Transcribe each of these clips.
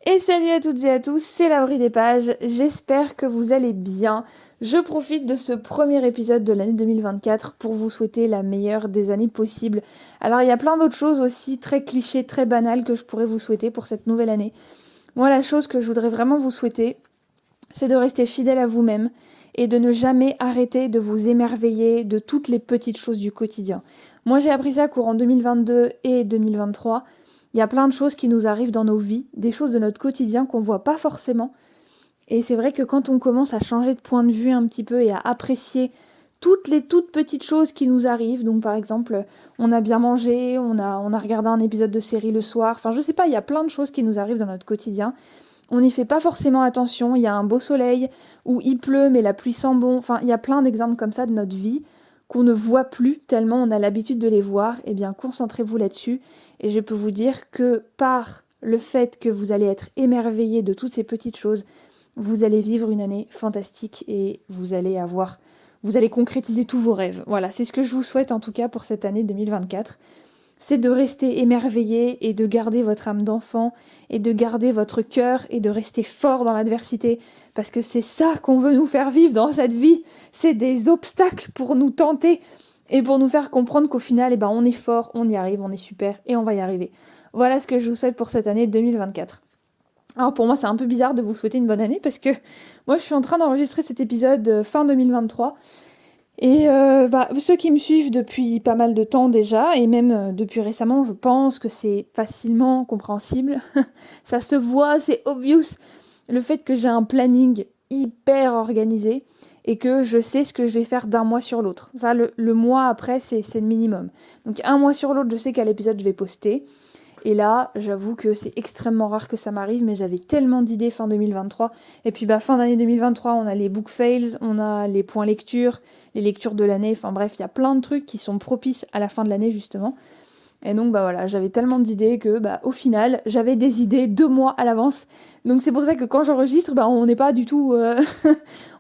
Et salut à toutes et à tous, c'est l'Abri des Pages, j'espère que vous allez bien. Je profite de ce premier épisode de l'année 2024 pour vous souhaiter la meilleure des années possibles. Alors il y a plein d'autres choses aussi très clichés, très banales que je pourrais vous souhaiter pour cette nouvelle année. Moi la chose que je voudrais vraiment vous souhaiter, c'est de rester fidèle à vous-même et de ne jamais arrêter de vous émerveiller de toutes les petites choses du quotidien. Moi j'ai appris ça courant 2022 et 2023. Il y a plein de choses qui nous arrivent dans nos vies, des choses de notre quotidien qu'on voit pas forcément. Et c'est vrai que quand on commence à changer de point de vue un petit peu et à apprécier toutes les toutes petites choses qui nous arrivent, donc par exemple, on a bien mangé, on a regardé un épisode de série le soir, enfin je sais pas, il y a plein de choses qui nous arrivent dans notre quotidien. On n'y fait pas forcément attention, il y a un beau soleil, ou il pleut mais la pluie sent bon, enfin il y a plein d'exemples comme ça de notre vie qu'on ne voit plus tellement on a l'habitude de les voir. Eh bien concentrez-vous là-dessus et je peux vous dire que par le fait que vous allez être émerveillé de toutes ces petites choses, vous allez vivre une année fantastique et vous allez concrétiser tous vos rêves. Voilà, c'est ce que je vous souhaite en tout cas pour cette année 2024. C'est de rester émerveillé et de garder votre âme d'enfant et de garder votre cœur et de rester fort dans l'adversité parce que c'est ça qu'on veut nous faire vivre dans cette vie. C'est des obstacles pour nous tenter et pour nous faire comprendre qu'au final, eh ben, on est fort, on y arrive, on est super et on va y arriver. Voilà ce que je vous souhaite pour cette année 2024. Alors pour moi, c'est un peu bizarre de vous souhaiter une bonne année parce que moi, je suis en train d'enregistrer cet épisode fin 2023 et ceux qui me suivent depuis pas mal de temps déjà, et même depuis récemment, je pense que c'est facilement compréhensible. Ça se voit, c'est obvious. Le fait que j'ai un planning hyper organisé et que je sais ce que je vais faire d'un mois sur l'autre. Ça, le mois après, c'est le minimum. Donc un mois sur l'autre, je sais quel épisode je vais poster. Et là, j'avoue que c'est extrêmement rare que ça m'arrive, mais j'avais tellement d'idées fin 2023. Et puis fin d'année 2023, on a les book fails, on a les points lecture, les lectures de l'année, enfin bref, il y a plein de trucs qui sont propices à la fin de l'année justement. Et donc voilà, j'avais tellement d'idées que au final, j'avais des idées 2 mois à l'avance. Donc c'est pour ça que quand j'enregistre, on n'est pas du tout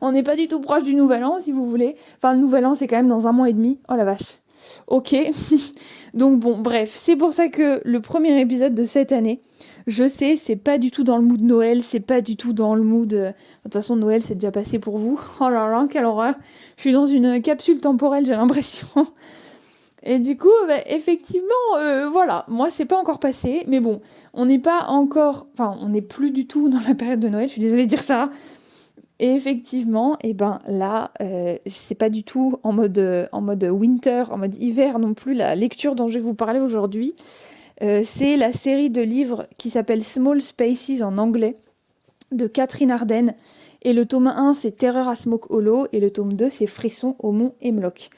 on n'est pas du tout proche du nouvel an si vous voulez. Enfin le nouvel an c'est quand même dans un mois et demi. Oh la vache. Ok. Donc bon, bref, c'est pour ça que le premier épisode de cette année, je sais, c'est pas du tout dans le mood Noël, c'est pas du tout dans le mood... De toute façon, Noël, c'est déjà passé pour vous. Oh là là, quelle horreur. Je suis dans une capsule temporelle, j'ai l'impression. Et du coup, effectivement, voilà, moi, c'est pas encore passé, mais bon, on n'est pas encore... Enfin, on n'est plus du tout dans la période de Noël, je suis désolée de dire ça. Et effectivement, et là, c'est pas du tout en mode winter, en mode hiver non plus, la lecture dont je vais vous parler aujourd'hui. C'est la série de livres qui s'appelle Small Spaces en anglais, de Catherine Arden. Et le tome 1, c'est Terreur à Smoke Hollow, et le tome 2, c'est Frisson au Mont Hemlock.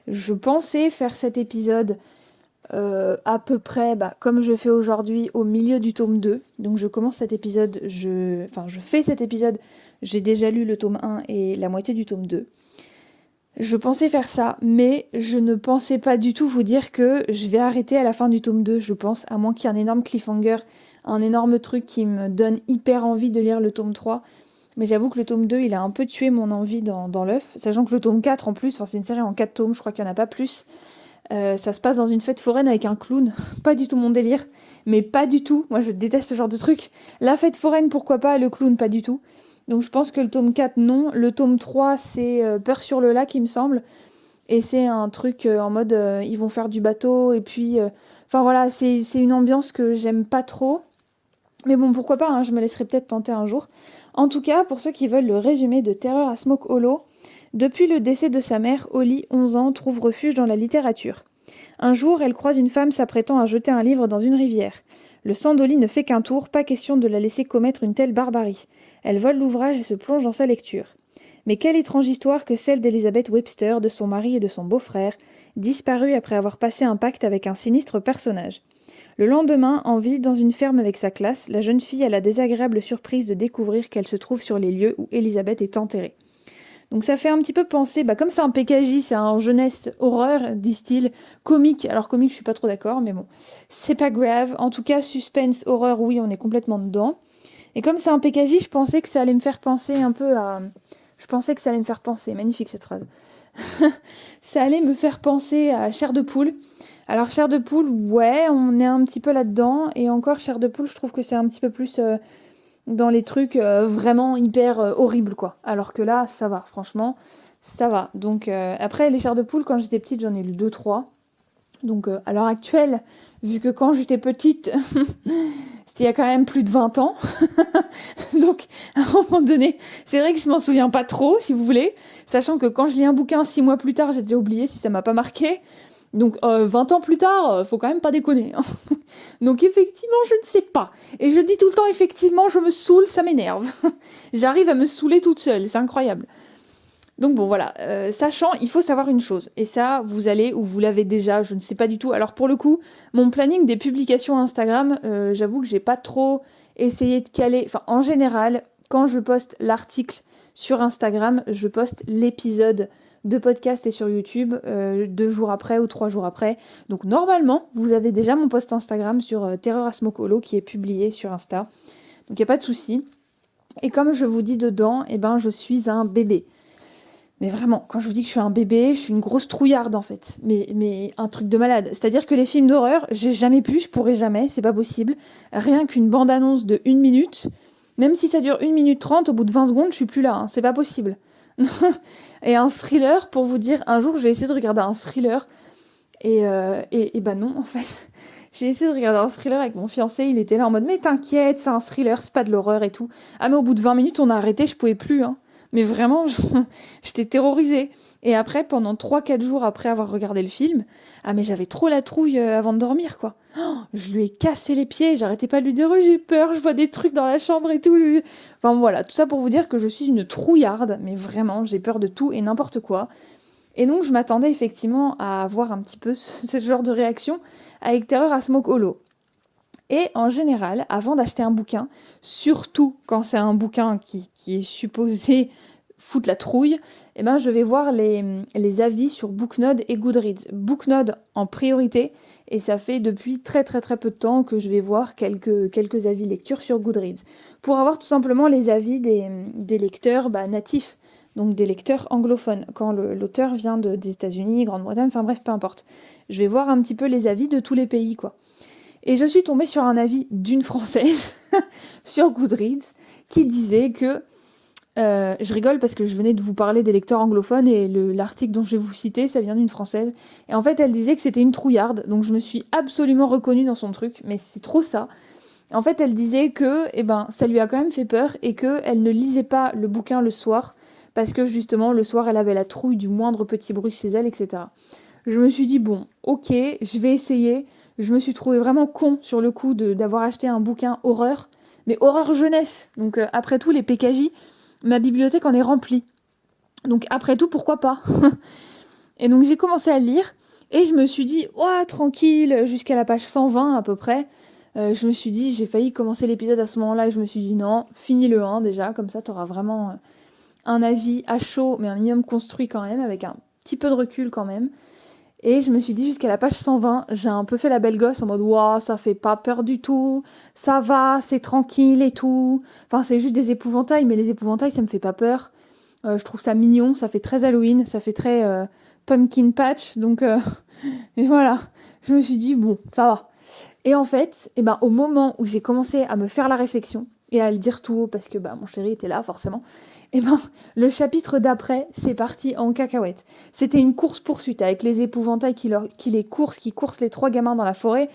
Je pensais faire cet épisode à peu près, comme je fais aujourd'hui, au milieu du tome 2. Donc je commence cet épisode, je fais cet épisode, j'ai déjà lu le tome 1 et la moitié du tome 2. Je pensais faire ça, mais je ne pensais pas du tout vous dire que je vais arrêter à la fin du tome 2, je pense, à moins qu'il y ait un énorme cliffhanger, un énorme truc qui me donne hyper envie de lire le tome 3. Mais j'avoue que le tome 2, il a un peu tué mon envie dans l'œuf, sachant que le tome 4 en plus, c'est une série en 4 tomes, je crois qu'il n'y en a pas plus. Ça se passe dans une fête foraine avec un clown. Pas du tout mon délire. Mais pas du tout. Moi, je déteste ce genre de truc. La fête foraine, pourquoi pas. Le clown, pas du tout. Donc je pense que le tome 4, non. Le tome 3, c'est Peur sur le lac, il me semble. Et c'est un truc en mode, ils vont faire du bateau. Et puis... Enfin voilà, c'est une ambiance que j'aime pas trop. Mais bon, pourquoi pas, hein, je me laisserai peut-être tenter un jour. En tout cas, pour ceux qui veulent le résumé de Terreur à Smoke Hollow, depuis le décès de sa mère, Holly, 11 ans, trouve refuge dans la littérature. Un jour, elle croise une femme s'apprêtant à jeter un livre dans une rivière. Le sang d'Holly ne fait qu'un tour, pas question de la laisser commettre une telle barbarie. Elle vole l'ouvrage et se plonge dans sa lecture. Mais quelle étrange histoire que celle d'Elizabeth Webster, de son mari et de son beau-frère, disparus après avoir passé un pacte avec un sinistre personnage. Le lendemain, en visite dans une ferme avec sa classe, la jeune fille a la désagréable surprise de découvrir qu'elle se trouve sur les lieux où Elizabeth est enterrée. Donc ça fait un petit peu penser, comme c'est un PKJ, c'est un jeunesse horreur, disent-ils, comique. Alors comique, je suis pas trop d'accord, mais bon, c'est pas grave. En tout cas, suspense, horreur, oui, on est complètement dedans. Et comme c'est un PKJ, je pensais que ça allait me faire penser un peu à... Je pensais que ça allait me faire penser, magnifique cette phrase. Ça allait me faire penser à Chair de poule. Alors Chair de poule, ouais, on est un petit peu là-dedans. Et encore, Chair de poule, je trouve que c'est un petit peu plus... dans les trucs vraiment hyper horribles, quoi. Alors que là, ça va, franchement, ça va. Donc après, les chairs de poule, quand j'étais petite, j'en ai lu deux trois. Donc à l'heure actuelle, vu que quand j'étais petite, c'était il y a quand même plus de 20 ans. Donc à un moment donné, c'est vrai que je m'en souviens pas trop, si vous voulez. Sachant que quand je lis un bouquin 6 mois plus tard, j'ai déjà oublié si ça m'a pas marqué. Donc 20 ans plus tard, faut quand même pas déconner, hein. Donc effectivement, je ne sais pas. Et je dis tout le temps, effectivement, je me saoule, ça m'énerve. J'arrive à me saouler toute seule, c'est incroyable. Donc bon, voilà. Sachant, il faut savoir une chose. Et ça, vous allez, ou vous l'avez déjà, je ne sais pas du tout. Alors pour le coup, mon planning des publications Instagram, j'avoue que j'ai pas trop essayé de caler. Enfin, en général, quand je poste l'article sur Instagram, je poste l'épisode de podcast et sur YouTube 2 jours après ou 3 jours après. Donc normalement, vous avez déjà mon post Instagram sur Terreur à Smoke Hollow qui est publié sur Insta. Donc il n'y a pas de souci. Et comme je vous dis dedans, eh ben, je suis un bébé. Mais vraiment, quand je vous dis que je suis un bébé, je suis une grosse trouillarde en fait. Mais un truc de malade. C'est-à-dire que les films d'horreur, j'ai jamais pu, je pourrais jamais, c'est pas possible. Rien qu'une bande-annonce de 1 minute, même si ça dure 1 minute 30, au bout de 20 secondes, je suis plus là, hein, c'est pas possible. Et un thriller, pour vous dire, un jour j'ai essayé de regarder un thriller, et bah non en fait. J'ai essayé de regarder un thriller avec mon fiancé, il était là en mode mais t'inquiète, c'est un thriller, c'est pas de l'horreur et tout. Ah mais au bout de 20 minutes on a arrêté, je pouvais plus, hein. Mais vraiment, j'étais terrorisée. Et après, pendant 3 4 jours après avoir regardé le film, ah mais j'avais trop la trouille avant de dormir, quoi. Oh, je lui ai cassé les pieds, j'arrêtais pas de lui dire oh, j'ai peur, je vois des trucs dans la chambre et tout. Enfin voilà, tout ça pour vous dire que je suis une trouillarde, mais vraiment, j'ai peur de tout et n'importe quoi. Et donc je m'attendais effectivement à avoir un petit peu ce genre de réaction avec Terreur à Smoke Hollow. Et en général, avant d'acheter un bouquin, surtout quand c'est un bouquin qui est supposé foutre la trouille, eh ben, je vais voir les avis sur Booknode et Goodreads. Booknode en priorité, et ça fait depuis très très très peu de temps que je vais voir quelques avis lecture sur Goodreads. Pour avoir tout simplement les avis des lecteurs natifs, donc des lecteurs anglophones, quand l'auteur vient des États-Unis, Grande-Bretagne, enfin bref, peu importe. Je vais voir un petit peu les avis de tous les pays, quoi. Et je suis tombée sur un avis d'une Française sur Goodreads qui disait que... je rigole parce que je venais de vous parler des lecteurs anglophones et l'article dont je vais vous citer, ça vient d'une Française. Et en fait, elle disait que c'était une trouillarde, donc je me suis absolument reconnue dans son truc, mais c'est trop ça. En fait, elle disait que ça lui a quand même fait peur et qu'elle ne lisait pas le bouquin le soir parce que justement, le soir, elle avait la trouille du moindre petit bruit chez elle, etc. Je me suis dit, bon, ok, je vais essayer. Je me suis trouvée vraiment con sur le coup d'avoir acheté un bouquin horreur, mais horreur jeunesse. Donc après tout, les PKJ, ma bibliothèque en est remplie. Donc après tout, pourquoi pas? Et donc j'ai commencé à lire, et je me suis dit, oh, tranquille, jusqu'à la page 120 à peu près. Je me suis dit, j'ai failli commencer l'épisode à ce moment-là, et je me suis dit, non, finis le 1 déjà, comme ça t'auras vraiment un avis à chaud, mais un minimum construit quand même, avec un petit peu de recul quand même. Et je me suis dit jusqu'à la page 120, j'ai un peu fait la belle gosse en mode waouh, ça fait pas peur du tout, ça va, c'est tranquille et tout. Enfin, c'est juste des épouvantails, mais les épouvantails ça me fait pas peur. Je trouve ça mignon, ça fait très Halloween, ça fait très pumpkin patch, donc et voilà. Je me suis dit bon, ça va. Et en fait, au moment où j'ai commencé à me faire la réflexion et à le dire tout haut parce que mon chéri était là forcément, le chapitre d'après, c'est parti en cacahuète. C'était une course-poursuite avec les épouvantails qui coursent les 3 gamins dans la forêt.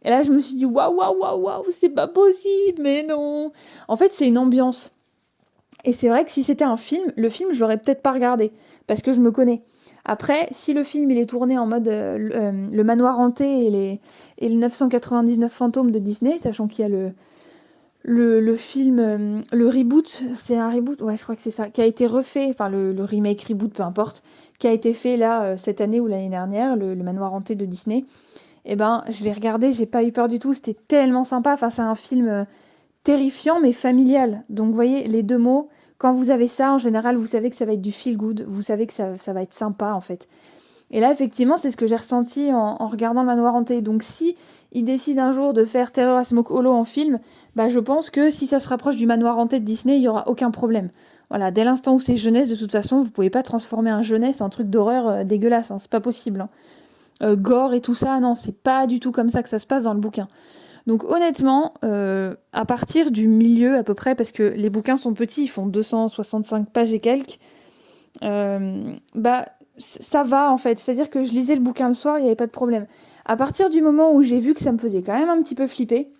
Et là, je me suis dit, waouh, waouh, waouh, waouh, c'est pas possible, mais non. En fait, c'est une ambiance. Et c'est vrai que si c'était un film, le film, je l'aurais peut-être pas regardé, parce que je me connais. Après, si le film, il est tourné en mode le manoir hanté et les 999 fantômes de Disney, sachant qu'il y a le film, le reboot, c'est un reboot, ouais, je crois que c'est ça, qui a été refait, enfin le remake, reboot, peu importe, qui a été fait là cette année ou l'année dernière, le Manoir hanté de Disney. Je l'ai regardé, j'ai pas eu peur du tout, c'était tellement sympa. Enfin, c'est un film terrifiant mais familial. Donc, vous voyez, les deux mots, quand vous avez ça, en général, vous savez que ça va être du feel good, vous savez que ça va être sympa en fait. Et là, effectivement, c'est ce que j'ai ressenti en regardant le Manoir hanté. Donc, si il décide un jour de faire Terreur à Smoke Hollow en film, je pense que si ça se rapproche du Manoir hanté de Disney, il y aura aucun problème. Voilà, dès l'instant où c'est jeunesse, de toute façon, vous pouvez pas transformer un jeunesse en truc d'horreur dégueulasse, hein, c'est pas possible, hein. Gore et tout ça, non, c'est pas du tout comme ça que ça se passe dans le bouquin. Donc honnêtement, à partir du milieu à peu près, parce que les bouquins sont petits, ils font 265 pages et quelques, bah ça va en fait. C'est-à-dire que je lisais le bouquin le soir, il n'y avait pas de problème. À partir du moment où j'ai vu que ça me faisait quand même un petit peu flipper,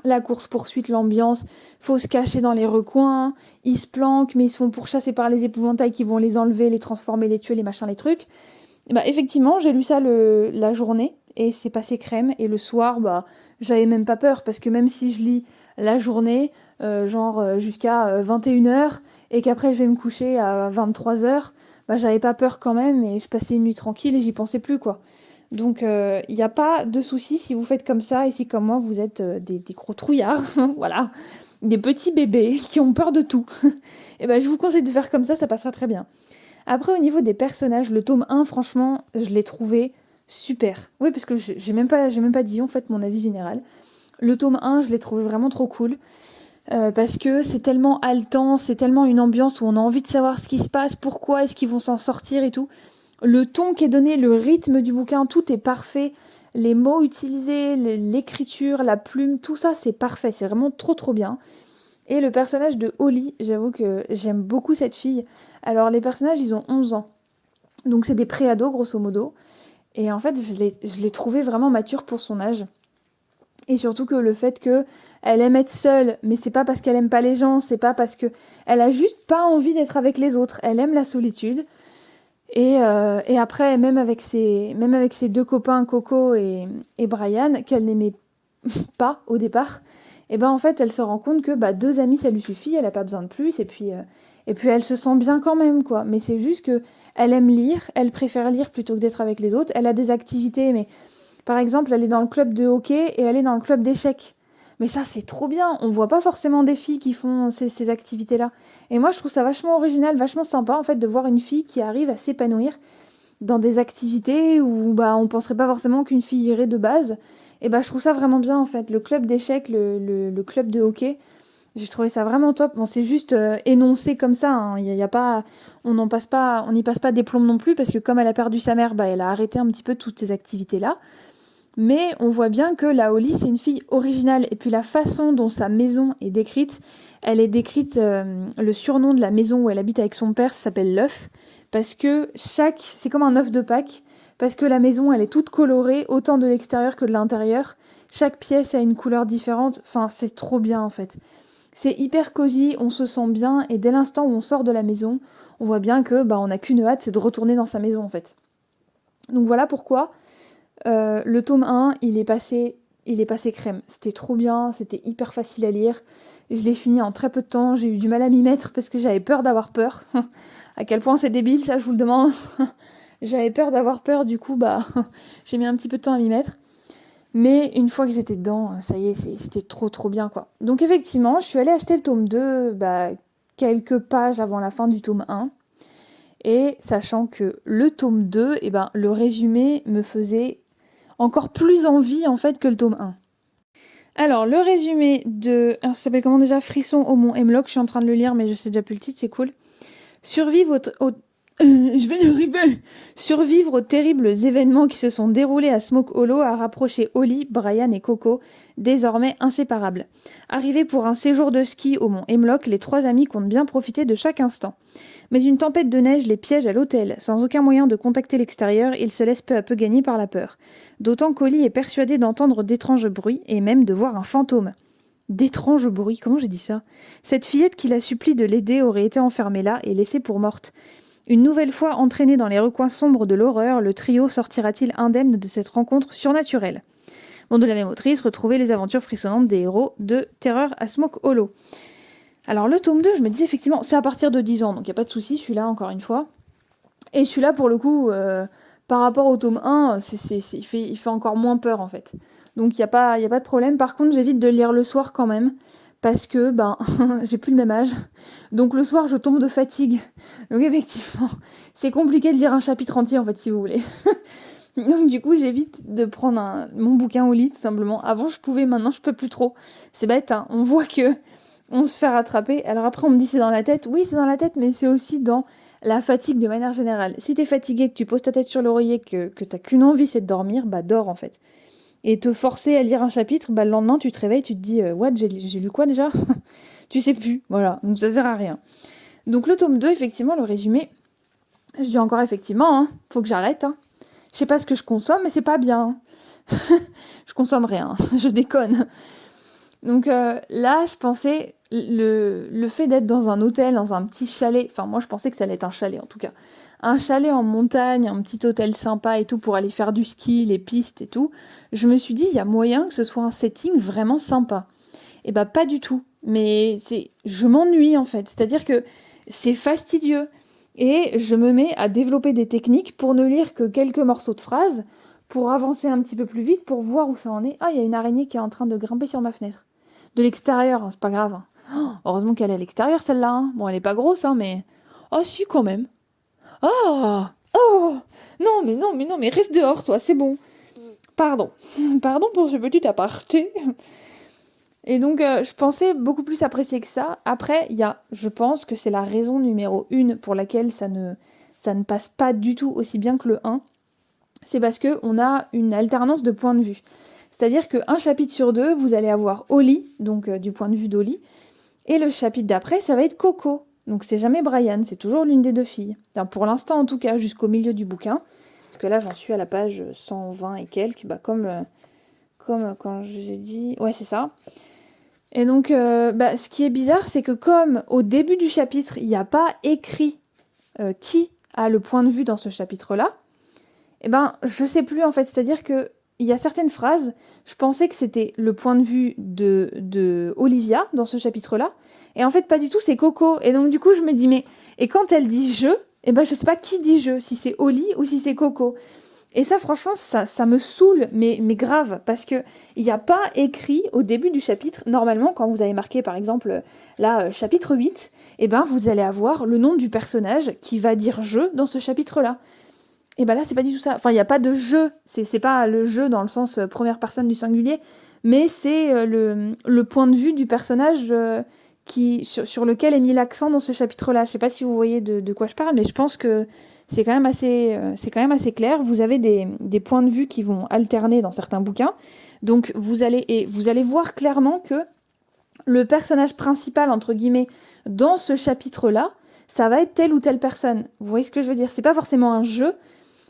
la course-poursuite, l'ambiance, faut se cacher dans les recoins, ils se planquent, mais ils se font pourchasser par les épouvantails qui vont les enlever, les transformer, les tuer, les machins, les trucs. Bah effectivement, j'ai lu ça la journée, et c'est passé crème, et le soir, bah j'avais même pas peur, parce que même si je lis la journée, jusqu'à 21h, et qu'après je vais me coucher à 23h, bah j'avais pas peur quand même, et je passais une nuit tranquille, et j'y pensais plus, quoi. Donc, il n'y a pas de souci si vous faites comme ça et si, comme moi, vous êtes des gros trouillards, voilà, des petits bébés qui ont peur de tout. Et ben, je vous conseille de faire comme ça passera très bien. Après, au niveau des personnages, le tome 1, franchement, je l'ai trouvé super. Oui, parce que j'ai même pas dit, en fait, mon avis général. Le tome 1, je l'ai trouvé vraiment trop cool. Parce que c'est tellement haletant, c'est tellement une ambiance où on a envie de savoir ce qui se passe, pourquoi est-ce qu'ils vont s'en sortir et tout. Le ton qui est donné, le rythme du bouquin, tout est parfait. Les mots utilisés, l'écriture, la plume, tout ça, c'est parfait. C'est vraiment trop trop bien. Et le personnage de Holly, j'avoue que j'aime beaucoup cette fille. Alors les personnages, ils ont 11 ans. Donc c'est des préados, grosso modo. Et en fait, je l'ai trouvée vraiment mature pour son âge. Et surtout que le fait que elle aime être seule, mais c'est pas parce qu'elle aime pas les gens, c'est pas parce que elle a juste pas envie d'être avec les autres. Elle aime la solitude. Et après, même avec ses deux copains, Coco et Brian, qu'elle n'aimait pas au départ, et ben en fait, elle se rend compte que bah, deux amis, ça lui suffit, elle a pas besoin de plus, et puis elle se sent bien quand même, quoi. Mais c'est juste que elle aime lire, elle préfère lire plutôt que d'être avec les autres. Elle a des activités, mais par exemple, elle est dans le club de hockey et elle est dans le club d'échecs. Mais ça, c'est trop bien. On voit pas forcément des filles qui font ces activités-là. Et moi, je trouve ça vachement original, vachement sympa, en fait, de voir une fille qui arrive à s'épanouir dans des activités où bah, on penserait pas forcément qu'une fille irait de base. Et bah, je trouve ça vraiment bien, en fait. Le club d'échecs, le club de hockey, j'ai trouvé ça vraiment top. Bon, c'est juste énoncé comme ça. Hein. Y a pas, on n'y passe pas des plombs non plus, parce que comme elle a perdu sa mère, bah, elle a arrêté un petit peu toutes ces activités-là. Mais on voit bien que la Holly, c'est une fille originale. Et puis la façon dont sa maison est décrite, elle est décrite, le surnom de la maison où elle habite avec son père s'appelle l'œuf. Parce que c'est comme un œuf de Pâques. Parce que la maison, elle est toute colorée, autant de l'extérieur que de l'intérieur. Chaque pièce a une couleur différente. Enfin, c'est trop bien en fait. C'est hyper cosy, on se sent bien. Et dès l'instant où on sort de la maison, on voit bien que bah, on n'a qu'une hâte, c'est de retourner dans sa maison en fait. Donc voilà pourquoi le tome 1, il est passé crème. C'était trop bien, c'était hyper facile à lire. Je l'ai fini en très peu de temps, j'ai eu du mal à m'y mettre parce que j'avais peur d'avoir peur. À quel point c'est débile, ça je vous le demande. J'avais peur d'avoir peur, du coup, bah, j'ai mis un petit peu de temps à m'y mettre. Mais une fois que j'étais dedans, ça y est, c'était trop trop bien, quoi. Donc effectivement, je suis allée acheter le tome 2, bah, quelques pages avant la fin du tome 1. Et sachant que le tome 2, eh ben, le résumé me faisait encore plus envie en fait que le tome 1. Alors, le résumé de... Alors, ça s'appelle comment déjà? Frisson au Mont Hemlock, je suis en train de le lire mais je sais déjà plus le titre, c'est cool. Survivre je vais y arriver. Survivre aux terribles événements qui se sont déroulés à Smoke Hollow a rapproché Holly, Brian et Coco, désormais inséparables. Arrivés pour un séjour de ski au mont Hemlock, les trois amis comptent bien profiter de chaque instant. Mais une tempête de neige les piège à l'hôtel. Sans aucun moyen de contacter l'extérieur, ils se laissent peu à peu gagner par la peur. D'autant qu'Holly est persuadée d'entendre d'étranges bruits et même de voir un fantôme. D'étranges bruits, comment j'ai dit ça? Cette fillette qui la supplie de l'aider aurait été enfermée là et laissée pour morte. Une nouvelle fois entraîné dans les recoins sombres de l'horreur, le trio sortira-t-il indemne de cette rencontre surnaturelle? Bon, de la même autrice, retrouvez les aventures frissonnantes des héros de Terreur à Smoke Hollow. Alors le tome 2, je me dis effectivement, c'est à partir de 10 ans, donc il n'y a pas de souci, celui-là encore une fois. Et celui-là, pour le coup, par rapport au tome 1, il fait encore moins peur en fait. Donc il n'y a pas de problème. Par contre, j'évite de le lire le soir quand même, parce que ben j'ai plus le même âge. Donc le soir, je tombe de fatigue. Donc effectivement, c'est compliqué de lire un chapitre entier en fait, si vous voulez. Donc du coup, j'évite de prendre mon bouquin au lit, tout simplement. Avant, je pouvais, maintenant, je peux plus trop. C'est bête, hein. On voit que on se fait rattraper. Alors après, on me dit c'est dans la tête. Oui, c'est dans la tête, mais c'est aussi dans la fatigue de manière générale. Si t'es fatigué, que tu poses ta tête sur l'oreiller, que t'as qu'une envie, c'est de dormir, bah dors en fait. et te forcer à lire un chapitre, bah le lendemain tu te réveilles, tu te dis what, j'ai lu quoi déjà? Tu sais plus, voilà, donc ça sert à rien. Donc le tome 2, effectivement, le résumé, je dis encore effectivement, hein, faut que j'arrête. Hein. Je sais pas ce que je consomme, mais c'est pas bien. Je consomme rien, je déconne. Donc là, je pensais, le fait d'être dans un hôtel, dans un petit chalet, enfin moi je pensais que ça allait être un chalet en tout cas, un chalet en montagne, un petit hôtel sympa et tout pour aller faire du ski, les pistes et tout, je me suis dit, il y a moyen que ce soit un setting vraiment sympa. Et bah pas du tout, mais je m'ennuie en fait, c'est-à-dire que c'est fastidieux. Et je me mets à développer des techniques pour ne lire que quelques morceaux de phrases, pour avancer un petit peu plus vite, pour voir où ça en est. Ah, il y a une araignée qui est en train de grimper sur ma fenêtre. De l'extérieur, hein, c'est pas grave. Oh, heureusement qu'elle est à l'extérieur, celle-là. Hein. Bon, elle est pas grosse, hein, mais... Oh, si, quand même. Ah. Oh. Non, mais non, mais non, mais reste dehors, toi, c'est bon. Pardon. Pardon pour ce petit aparté. Et donc, je pensais beaucoup plus apprécier que ça. Après, je pense que c'est la raison numéro 1 pour laquelle ça ne passe pas du tout aussi bien que le 1. C'est parce qu'on a une alternance de points de vue. C'est-à-dire qu'un chapitre sur 2, vous allez avoir Oli, donc du point de vue d'Oli, et le chapitre d'après, ça va être Coco. Donc c'est jamais Brian, c'est toujours l'une des deux filles. Enfin, pour l'instant, en tout cas, jusqu'au milieu du bouquin. Parce que là, j'en suis à la page 120 et quelques, comme quand je vous ai dit... Ouais, c'est ça. Et donc, ce qui est bizarre, c'est que comme au début du chapitre, il n'y a pas écrit qui a le point de vue dans ce chapitre-là, eh ben, je sais plus en fait. C'est-à-dire que il y a certaines phrases, je pensais que c'était le point de vue de Olivia dans ce chapitre-là, et en fait pas du tout, c'est Coco. Et donc du coup, je me dis mais et quand elle dit je, eh ben je sais pas qui dit je, si c'est Oli ou si c'est Coco. Et ça, franchement, ça me saoule, mais grave, parce que il n'y a pas écrit au début du chapitre. Normalement, quand vous avez marqué, par exemple, là, chapitre 8, eh ben, vous allez avoir le nom du personnage qui va dire je dans ce chapitre-là. Et ben là, c'est pas du tout ça. Enfin, il n'y a pas de jeu. C'est pas le jeu dans le sens première personne du singulier, mais c'est le point de vue du personnage sur lequel est mis l'accent dans ce chapitre-là. Je sais pas si vous voyez de quoi je parle, mais je pense que c'est quand même assez clair. Vous avez des points de vue qui vont alterner dans certains bouquins. Donc, vous allez voir clairement que le personnage principal, entre guillemets, dans ce chapitre-là, ça va être telle ou telle personne. Vous voyez ce que je veux dire? C'est pas forcément un jeu,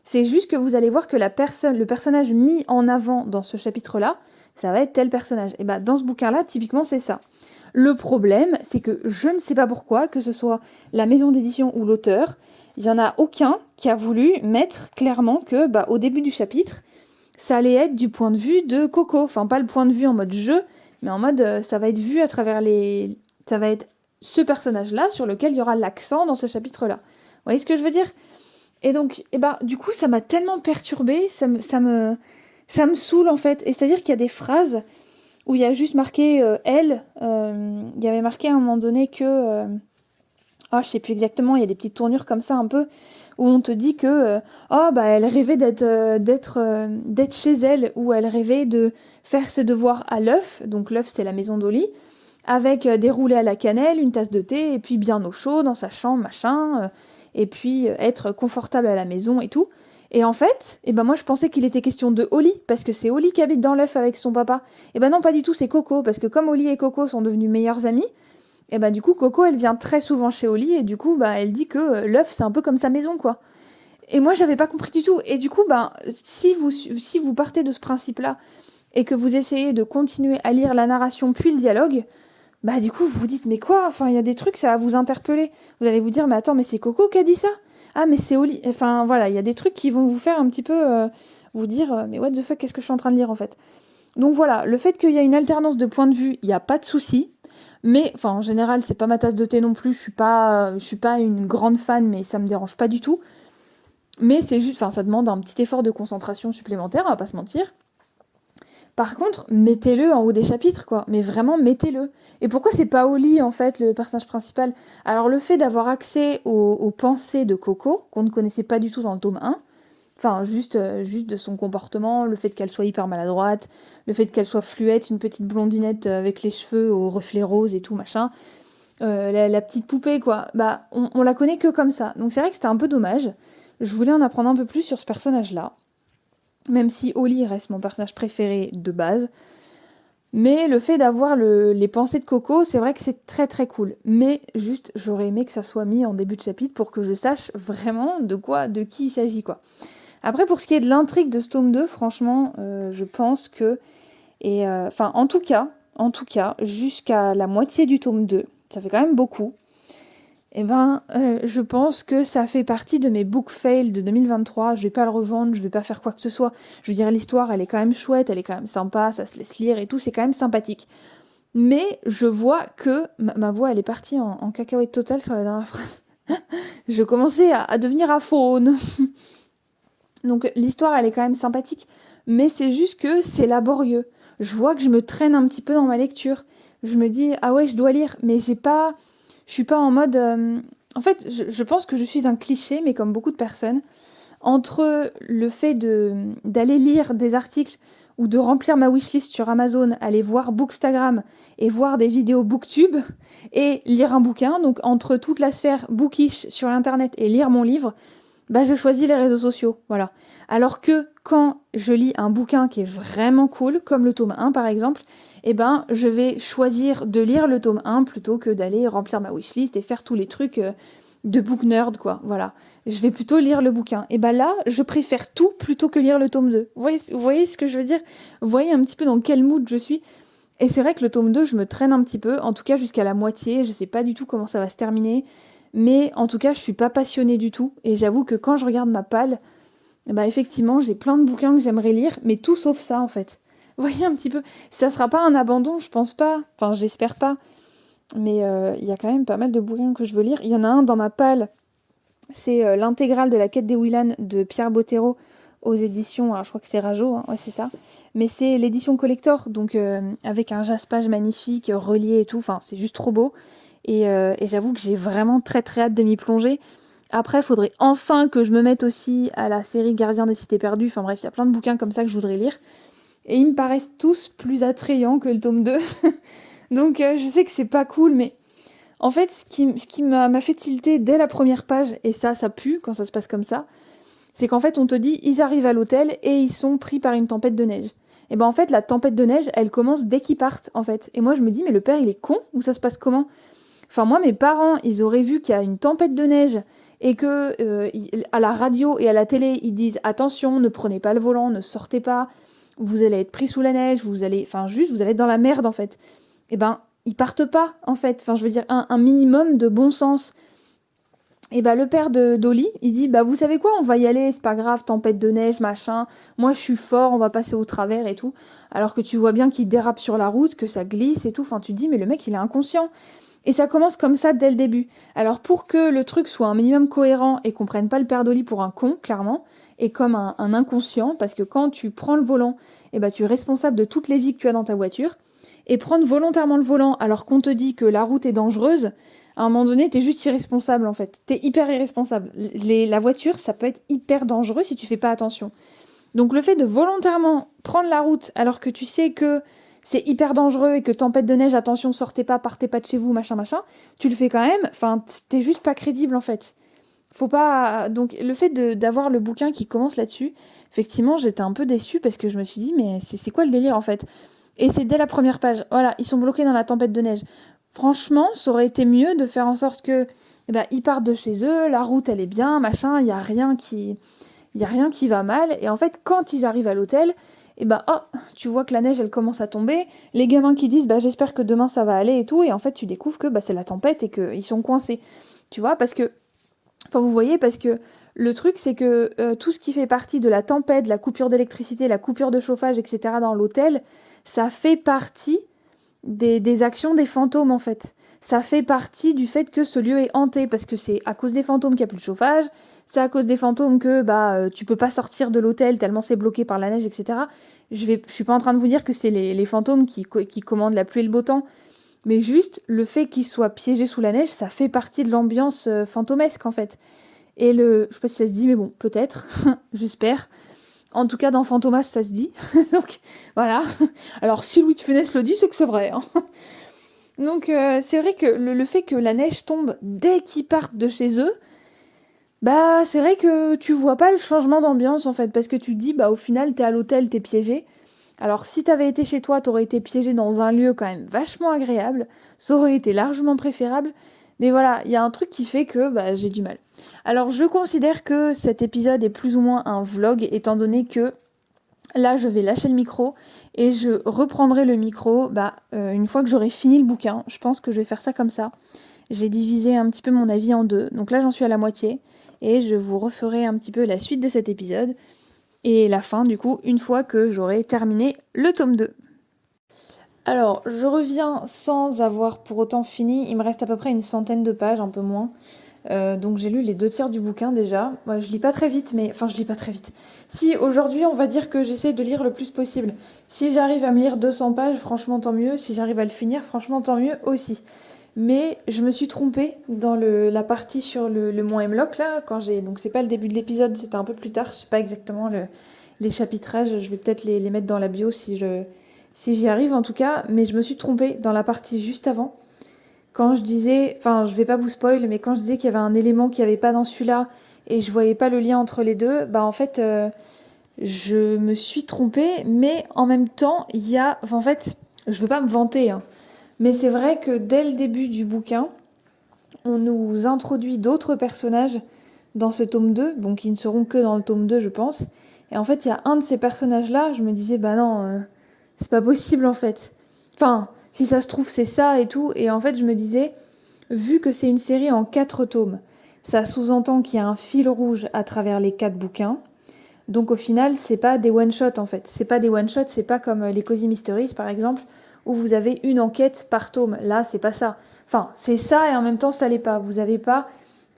c'est juste que vous allez voir que le personnage mis en avant dans ce chapitre-là, ça va être tel personnage. Et bah dans ce bouquin-là, typiquement, c'est ça. Le problème, c'est que je ne sais pas pourquoi, que ce soit la maison d'édition ou l'auteur, il n'y en a aucun qui a voulu mettre clairement que au début du chapitre, ça allait être du point de vue de Coco. Enfin, pas le point de vue en mode jeu, mais en mode ça va être vu à travers les... Ça va être ce personnage-là sur lequel il y aura l'accent dans ce chapitre-là. Vous voyez ce que je veux dire? Et donc, du coup, ça m'a tellement perturbée, ça me saoule en fait. Et c'est-à-dire qu'il y a des phrases où il y a juste marqué elle. Il y avait marqué à un moment donné que. Je sais plus exactement, il y a des petites tournures comme ça un peu, où on te dit que. Elle rêvait d'être chez elle, ou elle rêvait de faire ses devoirs à l'œuf. Donc l'œuf, c'est la maison d'Oli. Avec des roulés à la cannelle, une tasse de thé, et puis bien au chaud dans sa chambre, machin. Et puis être confortable à la maison et tout. Et en fait, moi je pensais qu'il était question de Oli, parce que c'est Oli qui habite dans l'œuf avec son papa. Et non, pas du tout, c'est Coco, parce que comme Oli et Coco sont devenus meilleurs amis, du coup Coco elle vient très souvent chez Oli, et du coup elle dit que l'œuf c'est un peu comme sa maison quoi. Et moi j'avais pas compris du tout. Et du coup, si vous partez de ce principe-là, et que vous essayez de continuer à lire la narration puis le dialogue, du coup, vous vous dites, mais quoi? Enfin, il y a des trucs, ça va vous interpeller. Vous allez vous dire, mais attends, mais c'est Coco qui a dit ça? Ah, mais c'est Oli. Enfin, voilà, il y a des trucs qui vont vous faire un petit peu vous dire, mais what the fuck, qu'est-ce que je suis en train de lire en fait? Donc voilà, le fait qu'il y a une alternance de points de vue, il n'y a pas de souci. Mais, enfin, en général, c'est pas ma tasse de thé non plus. Je suis pas une grande fan, mais ça me dérange pas du tout. Mais c'est juste, enfin, ça demande un petit effort de concentration supplémentaire, on va pas se mentir. Par contre, mettez-le en haut des chapitres, quoi. Mais vraiment, mettez-le. Et pourquoi c'est pas Oli, en fait, le personnage principal? Alors, le fait d'avoir accès aux pensées de Coco, qu'on ne connaissait pas du tout dans le tome 1, enfin, juste de son comportement, le fait qu'elle soit hyper maladroite, le fait qu'elle soit fluette, une petite blondinette avec les cheveux aux reflets roses et tout, machin, la petite poupée, quoi, on la connaît que comme ça. Donc c'est vrai que c'était un peu dommage. Je voulais en apprendre un peu plus sur ce personnage-là. même si Oli reste mon personnage préféré de base. Mais le fait d'avoir les pensées de Coco, c'est vrai que c'est très très cool. Mais juste, j'aurais aimé que ça soit mis en début de chapitre pour que je sache vraiment de qui il s'agit, quoi. Après, pour ce qui est de l'intrigue de ce tome 2, franchement, je pense que... Enfin, en tout cas, jusqu'à la moitié du tome 2, ça fait quand même beaucoup. Je pense que ça fait partie de mes book fails de 2023. Je vais pas le revendre, je vais pas faire quoi que ce soit. Je veux dire, l'histoire, elle est quand même chouette, elle est quand même sympa, ça se laisse lire et tout, c'est quand même sympathique. Mais je vois que ma voix, elle est partie en cacahuète totale sur la dernière phrase. Je commençais à devenir aphone. Donc l'histoire, elle est quand même sympathique, mais c'est juste que c'est laborieux. Je vois que je me traîne un petit peu dans ma lecture. Je me dis, ah ouais, je dois lire, mais je suis pas en mode... En fait, je pense que je suis un cliché, mais comme beaucoup de personnes, entre le fait d'aller lire des articles ou de remplir ma wishlist sur Amazon, aller voir Bookstagram et voir des vidéos Booktube et lire un bouquin, donc entre toute la sphère bookish sur Internet et lire mon livre, bah je choisis les réseaux sociaux, voilà. Alors que quand je lis un bouquin qui est vraiment cool, comme le tome 1 par exemple, eh ben je vais choisir de lire le tome 1 plutôt que d'aller remplir ma wishlist et faire tous les trucs de book nerd, quoi, voilà. Je vais plutôt lire le bouquin. Et ben là, je préfère tout plutôt que lire le tome 2. Vous voyez ce que je veux dire? Vous voyez un petit peu dans quel mood je suis? Et c'est vrai que le tome 2, je me traîne un petit peu, en tout cas jusqu'à la moitié, je sais pas du tout comment ça va se terminer. Mais en tout cas, je suis pas passionnée du tout. Et j'avoue que quand je regarde ma palle, bah effectivement, j'ai plein de bouquins que j'aimerais lire, mais tout sauf ça en fait. Vous voyez un petit peu, ça sera pas un abandon, je pense pas. Enfin, j'espère pas. Mais il y a quand même pas mal de bouquins que je veux lire. Il y en a un dans ma palle, c'est l'intégrale de la quête des Willan de Pierre Bottero aux éditions, alors je crois que c'est Rajo, hein, ouais c'est ça. Mais c'est l'édition collector, donc avec un jaspage magnifique, relié et tout. Enfin, c'est juste trop beau. Et j'avoue que j'ai vraiment très très hâte de m'y plonger. Après, il faudrait enfin que je me mette aussi à la série Gardien des Cités Perdues. Enfin bref, il y a plein de bouquins comme ça que je voudrais lire. Et ils me paraissent tous plus attrayants que le tome 2. Donc je sais que c'est pas cool, mais en fait, ce qui m'a fait tilter dès la première page, et ça pue quand ça se passe comme ça, c'est qu'en fait, on te dit, ils arrivent à l'hôtel et ils sont pris par une tempête de neige. Et ben en fait, la tempête de neige, elle commence dès qu'ils partent, en fait. Et moi, je me dis, mais le père, il est con ou ça se passe comment? Enfin, moi, mes parents, ils auraient vu qu'il y a une tempête de neige et que à la radio et à la télé, ils disent attention, ne prenez pas le volant, ne sortez pas, vous allez être pris sous la neige, vous allez, enfin, juste, vous allez être dans la merde en fait. Et ben, ils partent pas en fait. Enfin, je veux dire, un minimum de bon sens. Et bah, le père de Dolly, il dit bah, vous savez quoi, on va y aller, c'est pas grave, tempête de neige, machin. Moi, je suis fort, on va passer au travers et tout. Alors que tu vois bien qu'il dérape sur la route, que ça glisse et tout. Enfin, tu te dis, mais le mec, il est inconscient. Et ça commence comme ça dès le début. Alors pour que le truc soit un minimum cohérent et qu'on prenne pas le père d'Oli pour un con, clairement, et comme un inconscient, parce que quand tu prends le volant, eh ben, tu es responsable de toutes les vies que tu as dans ta voiture, et prendre volontairement le volant alors qu'on te dit que la route est dangereuse, à un moment donné, t'es juste irresponsable en fait. T'es hyper irresponsable. La voiture, ça peut être hyper dangereux si tu fais pas attention. Donc le fait de volontairement prendre la route alors que tu sais que c'est hyper dangereux et que tempête de neige, attention, sortez pas, partez pas de chez vous, machin, machin, tu le fais quand même, enfin, t'es juste pas crédible en fait. Faut pas... Donc le fait d'avoir le bouquin qui commence là-dessus, effectivement, j'étais un peu déçue parce que je me suis dit, mais c'est quoi le délire en fait? Et c'est dès la première page, voilà, ils sont bloqués dans la tempête de neige. Franchement, ça aurait été mieux de faire en sorte que, eh ben, ils partent de chez eux, la route elle est bien, machin, il y a rien qui va mal. Et en fait, quand ils arrivent à l'hôtel, et bah oh, tu vois que la neige elle commence à tomber. Les gamins qui disent bah j'espère que demain ça va aller et tout. Et en fait, tu découvres que bah, c'est la tempête et qu'ils sont coincés. Tu vois, parce que, enfin vous voyez, parce que le truc c'est que tout ce qui fait partie de la tempête, la coupure d'électricité, la coupure de chauffage, etc. dans l'hôtel, ça fait partie des actions des fantômes en fait. Ça fait partie du fait que ce lieu est hanté parce que c'est à cause des fantômes qu'il n'y a plus de chauffage, c'est à cause des fantômes que bah tu peux pas sortir de l'hôtel tellement c'est bloqué par la neige, etc. Je suis pas en train de vous dire que c'est les fantômes qui commandent la pluie et le beau temps, mais juste le fait qu'ils soient piégés sous la neige, ça fait partie de l'ambiance fantomesque en fait. Et je sais pas si ça se dit, mais bon, peut-être, j'espère. En tout cas, dans Fantomas, ça se dit. Donc, voilà. Alors, si Louis de Funès le dit, c'est que c'est vrai. Hein. Donc, c'est vrai que le fait que la neige tombe dès qu'ils partent de chez eux, Bah, c'est vrai que tu vois pas le changement d'ambiance en fait, parce que tu te dis, bah au final, t'es à l'hôtel, t'es piégé. Alors, si t'avais été chez toi, t'aurais été piégé dans un lieu quand même vachement agréable, ça aurait été largement préférable. Mais voilà, il y a un truc qui fait que bah, j'ai du mal. Alors, je considère que cet épisode est plus ou moins un vlog, étant donné que là, je vais lâcher le micro et je reprendrai le micro une fois que j'aurai fini le bouquin. Je pense que je vais faire ça comme ça. J'ai divisé un petit peu mon avis en deux. Donc là, j'en suis à la moitié. Et je vous referai un petit peu la suite de cet épisode. Et la fin, du coup, une fois que j'aurai terminé le tome 2. Alors, je reviens sans avoir pour autant fini. Il me reste à peu près une centaine de pages, un peu moins. Donc j'ai lu les 2 tiers du bouquin déjà. Moi, je lis pas très vite, mais... Enfin, je lis pas très vite. Si, aujourd'hui, on va dire que j'essaie de lire le plus possible. Si j'arrive à me lire 200 pages, franchement, tant mieux. Si j'arrive à le finir, franchement, tant mieux aussi. Mais je me suis trompée dans la partie sur le mont Hemlock, là, quand j'ai... Donc c'est pas le début de l'épisode, c'était un peu plus tard. Je sais pas exactement les chapitrages. Je vais peut-être les mettre dans la bio si j'y arrive, en tout cas. Mais je me suis trompée dans la partie juste avant. Quand je disais... Enfin, je vais pas vous spoil, mais quand je disais qu'il y avait un élément qu'il n'y avait pas dans celui-là et je voyais pas le lien entre les deux, bah en fait, je me suis trompée. Mais en même temps, il y a... Enfin, en fait, je veux pas me vanter, hein. Mais c'est vrai que dès le début du bouquin, on nous introduit d'autres personnages dans ce tome 2, bon, qui ne seront que dans le tome 2, je pense. Et en fait, il y a un de ces personnages-là, je me disais, bah non, c'est pas possible en fait. Enfin, si ça se trouve, c'est ça et tout. Et en fait, je me disais, vu que c'est une série en 4 tomes, ça sous-entend qu'il y a un fil rouge à travers les 4 bouquins. Donc au final, c'est pas des one-shots en fait. C'est pas des one-shots, c'est pas comme les Cozy Mysteries par exemple, où vous avez une enquête par tome. Là, c'est pas ça. Enfin, c'est ça et en même temps, ça l'est pas. Vous avez pas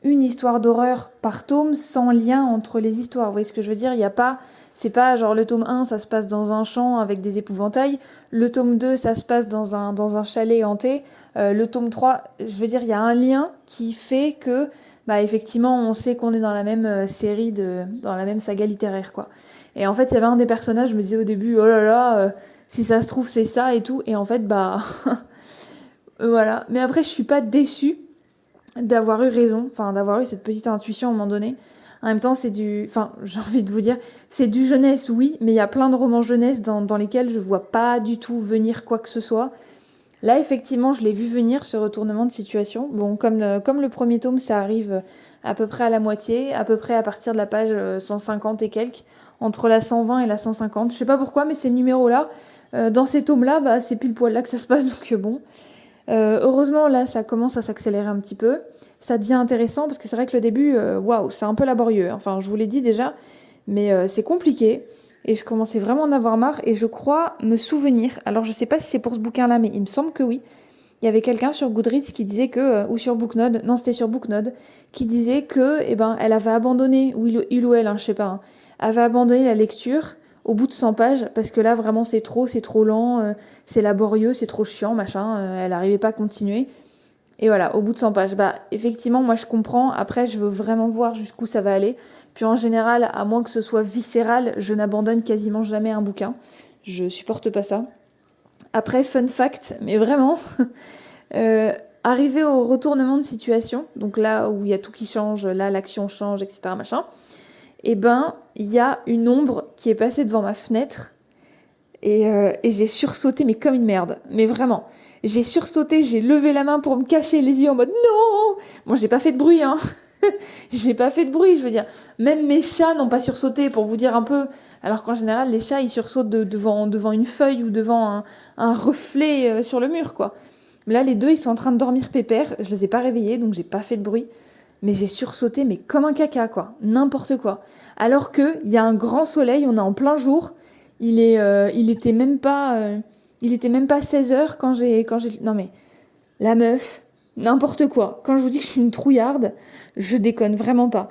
une histoire d'horreur par tome sans lien entre les histoires. Vous voyez ce que je veux dire? Il y a pas. C'est pas genre le tome 1, ça se passe dans un champ avec des épouvantails. Le tome 2, ça se passe dans un chalet hanté. Le tome 3, je veux dire, il y a un lien qui fait que bah effectivement, on sait qu'on est dans la même série, dans la même saga littéraire, quoi. Et en fait, il y avait un des personnages, je me disais au début, oh là là, si ça se trouve, c'est ça et tout. Et en fait, bah, voilà. Mais après, je suis pas déçue d'avoir eu raison, enfin, d'avoir eu cette petite intuition à un moment donné. En même temps, enfin, j'ai envie de vous dire, c'est du jeunesse, oui, mais il y a plein de romans jeunesse dans lesquels je vois pas du tout venir quoi que ce soit. Là, effectivement, je l'ai vu venir, ce retournement de situation. Bon, comme le premier tome, ça arrive à peu près à la moitié, à peu près à partir de la page 150 et quelques, entre la 120 et la 150. Je sais pas pourquoi, mais ces numéros-là, dans ces tomes-là, bah, c'est pile poil là que ça se passe, donc bon. Heureusement, là, ça commence à s'accélérer un petit peu. Ça devient intéressant, parce que c'est vrai que le début, waouh, c'est un peu laborieux. Enfin, je vous l'ai dit déjà, mais c'est compliqué. Et je commençais vraiment à en avoir marre. Et je crois me souvenir, alors je sais pas si c'est pour ce bouquin-là, mais il me semble que oui. Il y avait quelqu'un sur Goodreads qui disait que, ou sur Booknode, non c'était sur Booknode, qui disait que, eh ben, elle avait abandonné, ou il ou elle, hein, je sais pas, hein, avait abandonné la lecture au bout de 100 pages, parce que là vraiment c'est trop lent, c'est laborieux, c'est trop chiant, machin, elle n'arrivait pas à continuer. Et voilà, au bout de 100 pages. Bah, effectivement, moi je comprends. Après, je veux vraiment voir jusqu'où ça va aller. Puis en général, à moins que ce soit viscéral, je n'abandonne quasiment jamais un bouquin. Je supporte pas ça. Après, fun fact, mais vraiment, euh, arrivé au retournement de situation, donc là où il y a tout qui change, là l'action change, etc. machin, et ben, il y a une ombre qui est passée devant ma fenêtre et j'ai sursauté, mais comme une merde. Mais vraiment. J'ai sursauté, j'ai levé la main pour me cacher les yeux en mode non. Bon, j'ai pas fait de bruit, hein. J'ai pas fait de bruit, je veux dire. Même mes chats n'ont pas sursauté, pour vous dire un peu. Alors qu'en général, les chats, ils sursautent devant une feuille ou devant un reflet sur le mur, quoi. Mais là, les deux, ils sont en train de dormir pépère. Je les ai pas réveillés, donc j'ai pas fait de bruit. Mais j'ai sursauté, mais comme un caca, quoi. N'importe quoi. Alors que il y a un grand soleil, on est en plein jour. Il était même pas 16 heures non mais, la meuf, n'importe quoi. Quand je vous dis que je suis une trouillarde, je déconne vraiment pas.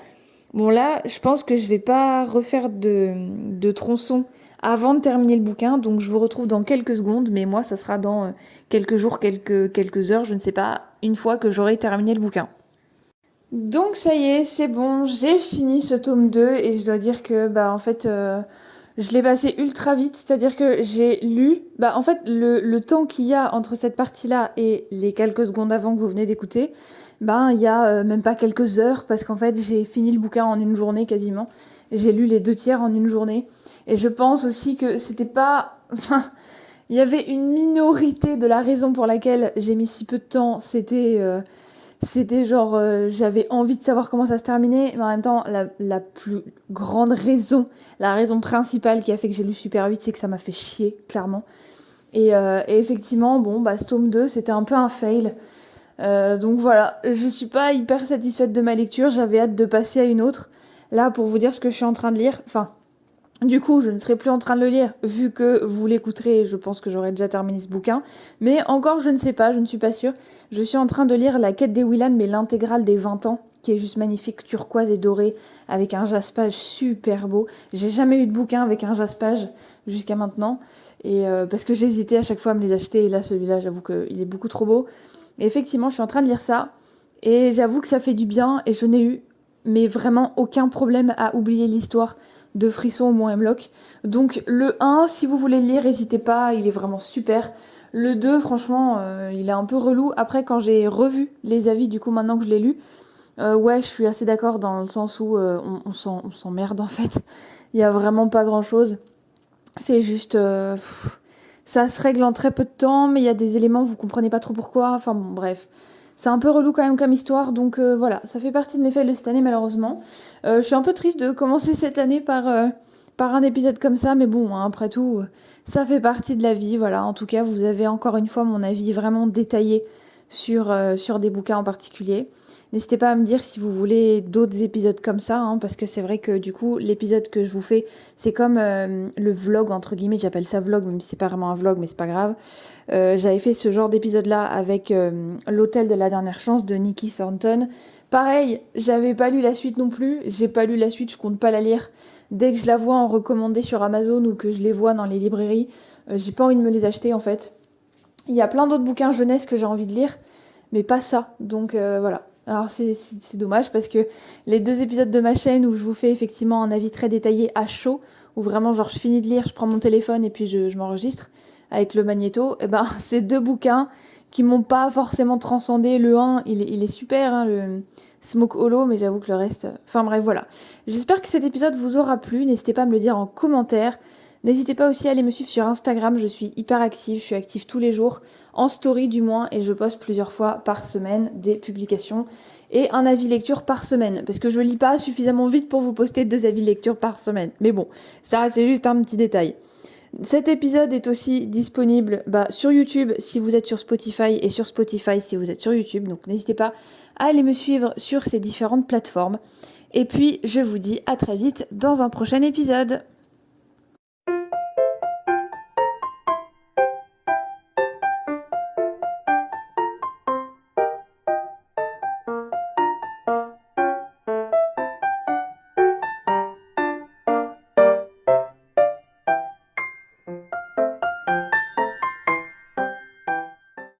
Bon là, je pense que je vais pas refaire de tronçon avant de terminer le bouquin, donc je vous retrouve dans quelques secondes, mais moi ça sera dans quelques jours, quelques heures, je ne sais pas, une fois que j'aurai terminé le bouquin. Donc ça y est, c'est bon, j'ai fini ce tome 2 et je dois dire que bah en fait Je l'ai passé ultra vite, c'est-à-dire que j'ai lu... Bah, en fait, le temps qu'il y a entre cette partie-là et les quelques secondes avant que vous venez d'écouter, ben, il y a même pas quelques heures, parce qu'en fait, j'ai fini le bouquin en une journée quasiment. J'ai lu les 2 tiers en une journée. Et je pense aussi que c'était pas... Enfin, il y avait une minorité de la raison pour laquelle j'ai mis si peu de temps. C'était genre, j'avais envie de savoir comment ça se terminait, mais en même temps, la plus grande raison, la raison principale qui a fait que j'ai lu super vite, c'est que ça m'a fait chier, clairement. Et effectivement, bon, bah, ce tome 2, c'était un peu un fail. Donc voilà, je suis pas hyper satisfaite de ma lecture, j'avais hâte de passer à une autre. Là, pour vous dire ce que je suis en train de lire, enfin, du coup, je ne serai plus en train de le lire, vu que vous l'écouterez, je pense que j'aurai déjà terminé ce bouquin. Mais encore, je ne sais pas, je ne suis pas sûre. Je suis en train de lire La quête des Willan, mais l'intégrale des 20 ans, qui est juste magnifique, turquoise et dorée, avec un jaspage super beau. J'ai jamais eu de bouquin avec un jaspage jusqu'à maintenant, et parce que j'hésitais à chaque fois à me les acheter, et là, celui-là, j'avoue qu'il est beaucoup trop beau. Et effectivement, je suis en train de lire ça, et j'avoue que ça fait du bien, et je n'ai eu, mais vraiment aucun problème à oublier l'histoire de Frisson au Mont Hemlock. Donc le 1, si vous voulez le lire, n'hésitez pas, il est vraiment super. Le 2, franchement, il est un peu relou. Après, quand j'ai revu les avis, du coup, maintenant que je l'ai lu, ouais, je suis assez d'accord dans le sens où on s'emmerde en fait. Il y a vraiment pas grand-chose. C'est juste... ça se règle en très peu de temps, mais il y a des éléments, vous comprenez pas trop pourquoi. Enfin bon, bref. C'est un peu relou quand même comme histoire, donc voilà, ça fait partie de mes fails de cette année malheureusement. Je suis un peu triste de commencer cette année par un épisode comme ça, mais bon, hein, après tout, ça fait partie de la vie, voilà. En tout cas, vous avez encore une fois mon avis vraiment détaillé sur des bouquins en particulier. N'hésitez pas à me dire si vous voulez d'autres épisodes comme ça, hein, parce que c'est vrai que du coup, l'épisode que je vous fais, c'est comme le vlog, entre guillemets, j'appelle ça vlog, même si c'est pas vraiment un vlog, mais c'est pas grave. J'avais fait ce genre d'épisode-là avec L'Hôtel de la Dernière Chance de Nikki Thornton. Pareil, j'avais pas lu la suite non plus, j'ai pas lu la suite, je compte pas la lire. Dès que je la vois en recommandé sur Amazon ou que je les vois dans les librairies, j'ai pas envie de me les acheter en fait. Il y a plein d'autres bouquins jeunesse que j'ai envie de lire, mais pas ça. Donc voilà. Alors c'est dommage parce que les 2 épisodes de ma chaîne où je vous fais effectivement un avis très détaillé à chaud, où vraiment genre je finis de lire, je prends mon téléphone et puis je m'enregistre avec le magnéto, et ben c'est 2 bouquins qui m'ont pas forcément transcendé. Le 1, il est super, hein, le Smoke Hollow, mais j'avoue que le reste... Enfin bref, voilà. J'espère que cet épisode vous aura plu, n'hésitez pas à me le dire en commentaire. N'hésitez pas aussi à aller me suivre sur Instagram, je suis hyper active, je suis active tous les jours, en story du moins, et je poste plusieurs fois par semaine des publications et un avis lecture par semaine, parce que je lis pas suffisamment vite pour vous poster 2 avis lecture par semaine. Mais bon, ça c'est juste un petit détail. Cet épisode est aussi disponible sur YouTube si vous êtes sur Spotify et sur Spotify si vous êtes sur YouTube, donc n'hésitez pas à aller me suivre sur ces différentes plateformes. Et puis je vous dis à très vite dans un prochain épisode.